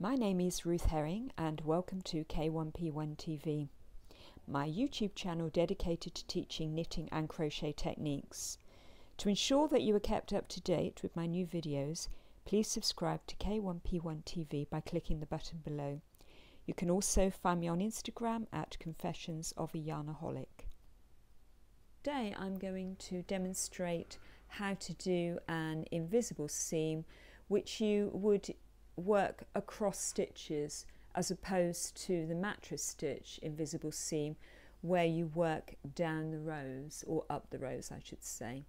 My name is Ruth Herring and welcome to K1P1 TV, my YouTube channel dedicated to teaching knitting and crochet techniques. To ensure that you are kept up to date with my new videos, please subscribe to K1P1 TV by clicking the button below. You can also find me on Instagram at Confessions of a Yarnaholic. Today I'm going to demonstrate how to do an invisible seam which you would work across stitches as opposed to the mattress stitch invisible seam where you work down the rows, or up the rows I should say.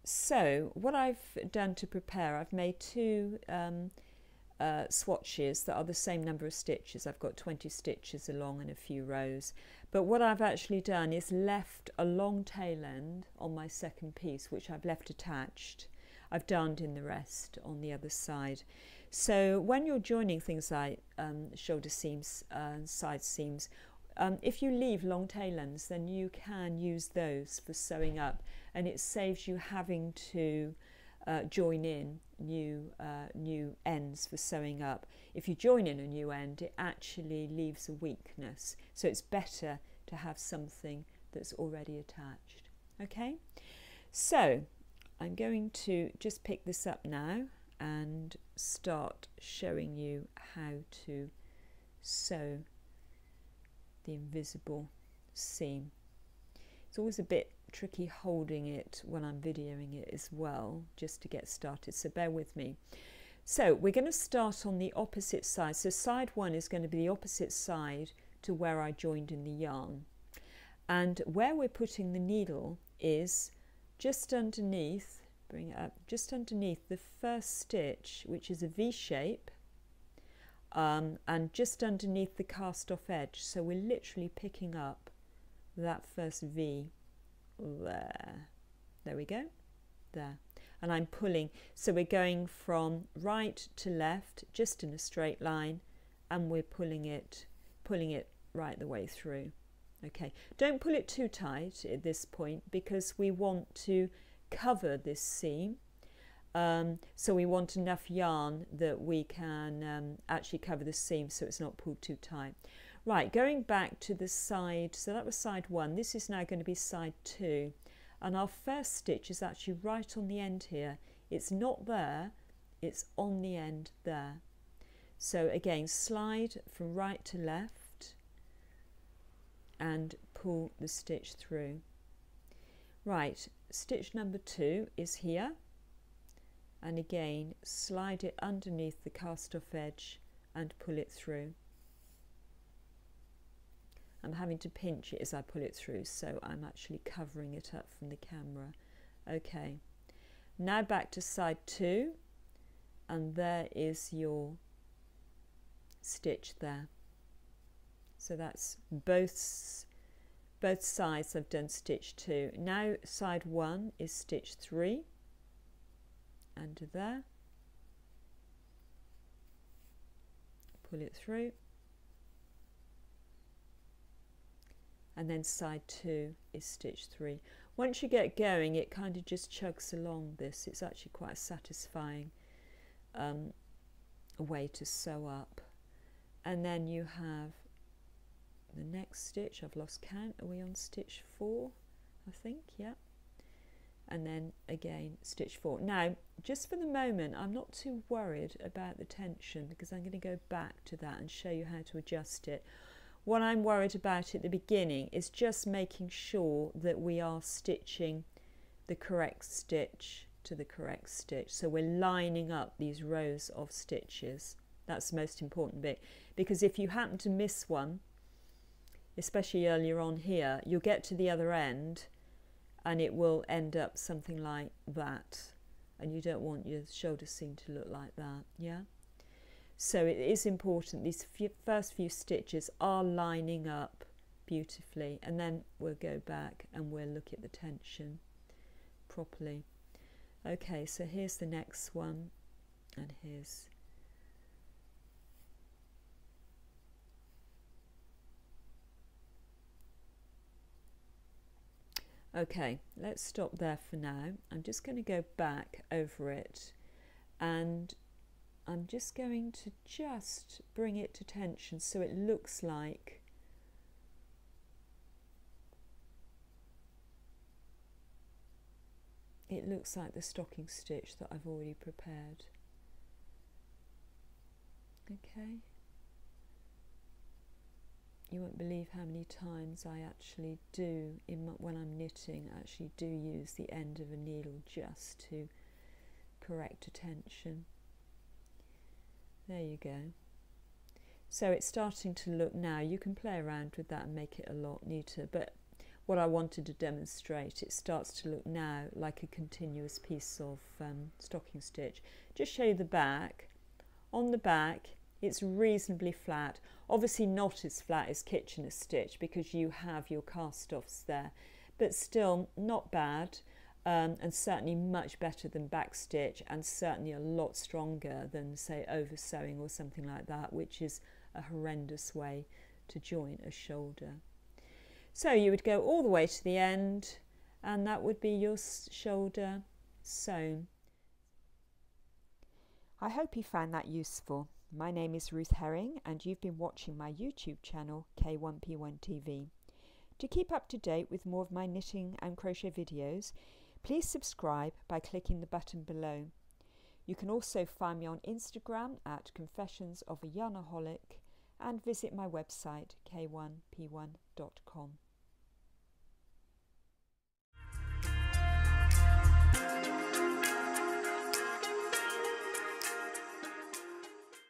So what I've done to prepare, I've made two swatches that are the same number of stitches. I've got 20 stitches along and a few rows, but what I've actually done is left a long tail end on my second piece which I've left attached. I've darned in the rest on the other side. So when you're joining things like shoulder seams and side seams, if you leave long tail ends, then you can use those for sewing up, and it saves you having to join in new ends for sewing up. If you join in a new end, it actually leaves a weakness, so it's better to have something that's already attached. Okay, so I'm going to just pick this up now and start showing you how to sew the invisible seam. It's always a bit tricky holding it when I'm videoing it as well, just to get started, so bear with me. So we're going to start on the opposite side. So side one is going to be the opposite side to where I joined in the yarn, and where we're putting the needle is just underneath, bring it up, just underneath the first stitch, which is a V shape, and just underneath the cast off edge. So we're literally picking up that first V there we go, there, and I'm pulling, so we're going from right to left just in a straight line, and we're pulling it right the way through. Okay, don't pull it too tight at this point because we want to cover this seam, so we want enough yarn that we can actually cover the seam so it's not pulled too tight. Right, going back to the side, so that was side one, this is now going to be side two, and our first stitch is actually right on the end here. It's not there, it's on the end there. So again, slide from right to left and pull the stitch through. Right, stitch number two is here, and again slide it underneath the cast off edge and pull it through. I'm having to pinch it as I pull it through, so I'm actually covering it up from the camera. Okay, now back to side two, and there is your stitch there. So that's both sides I've done stitch two. Now side one is stitch three, under there, pull it through, and then side two is stitch three. Once you get going, it kind of just chugs along this. It's actually quite a satisfying way to sew up. And then you have the next stitch, I've lost count, are we on stitch four? I think, yeah. And then again stitch four. Now just for the moment I'm not too worried about the tension because I'm going to go back to that and show you how to adjust it. What I'm worried about at the beginning is just making sure that we are stitching the correct stitch to the correct stitch, so we're lining up these rows of stitches. That's the most important bit, because if you happen to miss one, especially earlier on here, you'll get to the other end and it will end up something like that, and you don't want your shoulder seam to look like that. Yeah, so it is important these first few stitches are lining up beautifully, and then we'll go back and we'll look at the tension properly. Okay, so here's the next one, and here's okay, let's stop there for now. I'm just going to go back over it, and I'm just going to bring it to tension so it looks like the stocking stitch that I've already prepared. Okay. You won't believe how many times I actually do, when I'm knitting, I actually do use the end of a needle just to correct a tension. There you go. So it's starting to look now, you can play around with that and make it a lot neater, but what I wanted to demonstrate, it starts to look now like a continuous piece of stocking stitch. Just show you the back. On the back, it's reasonably flat, obviously not as flat as Kitchener stitch because you have your cast-offs there, but still not bad, and certainly much better than back stitch, and certainly a lot stronger than, say, over sewing or something like that, which is a horrendous way to join a shoulder. So you would go all the way to the end, and that would be your shoulder sewn. I hope you found that useful. My name is Ruth Herring, and you've been watching my YouTube channel, K1P1TV. To keep up to date with more of my knitting and crochet videos, please subscribe by clicking the button below. You can also find me on Instagram at Confessions of a Yarnaholic and visit my website, k1p1.com.